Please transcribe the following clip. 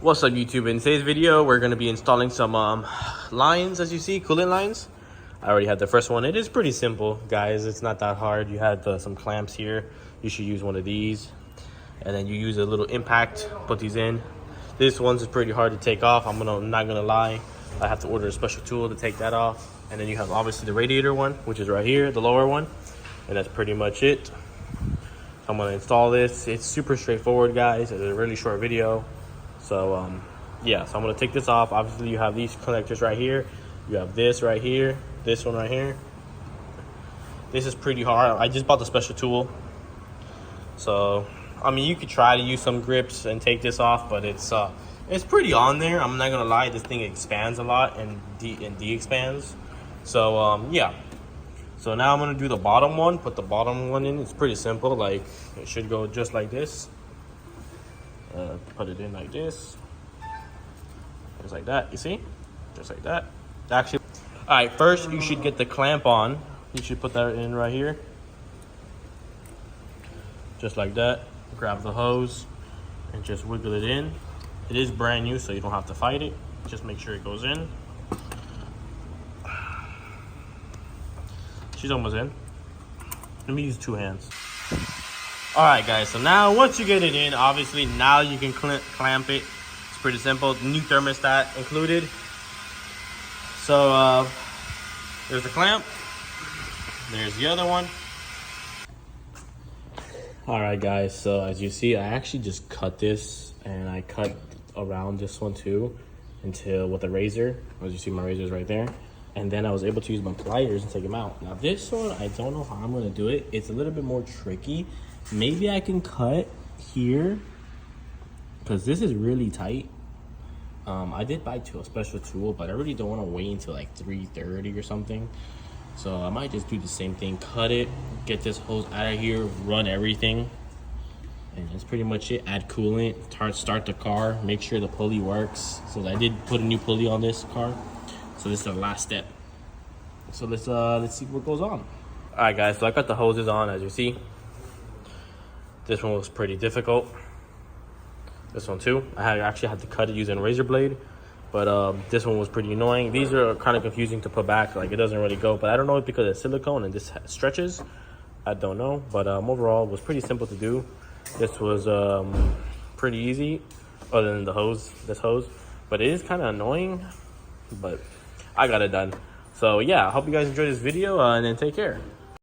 What's up, YouTube? In today's video we're going to be installing some lines, as you see, coolant lines. I already had the first one. It is pretty simple, guys. It's not that hard. You had some clamps here. You should use one of these, and then you use a little impact, put these in. This one's is pretty hard to take off. I'm not gonna lie, I have to order a special tool to take that off. And then you have obviously the radiator one, which is right here, the lower one, and that's pretty much it. I'm gonna install this. It's super straightforward, guys. It's a really short video. So yeah, so I'm gonna take this off. Obviously you have these connectors right here, you have this right here, this one right here. This is pretty hard. I just bought the special tool, so I mean, you could try to use some grips and take this off, but it's pretty on there. I'm not gonna lie, this thing expands a lot and de-expands. So yeah, so now I'm gonna do the bottom one. Put the bottom one in. It's pretty simple. Like, it should go just like this. Put it in like this, just like that. You see, just like that. Actually, all right, first you should get the clamp on. You should put that in right here, just like that. Grab the hose and just wiggle it in. It is brand new, so you don't have to fight it. Just make sure it goes in. She's almost in. Let me use two hands. All right, guys, so now once you get it in, obviously now you can clamp it. It's pretty simple. New thermostat included. So there's the clamp, there's the other one. All right, guys, so as you see, I actually just cut this, and I cut around this one too until with a razor. As you see, my razor's right there. And then I was able to use my pliers and take them out. Now this one, I don't know how I'm gonna do it. It's a little bit more tricky. Maybe I can cut here, because this is really tight. I did buy a special tool, but I really don't want to wait until like 3:30 or something. So I might just do the same thing, cut it, get this hose out of here, run everything. And that's pretty much it. Add coolant, start the car, make sure the pulley works. So I did put a new pulley on this car. So this is the last step. So let's see what goes on. All right, guys, so I got the hoses on, as you see. This one was pretty difficult. This one too. I actually had to cut it using a razor blade, but this one was pretty annoying. These are kind of confusing to put back. Like, it doesn't really go, but I don't know if because it's silicone and this stretches. I don't know, but overall it was pretty simple to do. This was pretty easy, other than the hose, this hose. But it is kind of annoying, but I got it done. So yeah, I hope you guys enjoyed this video, and then take care.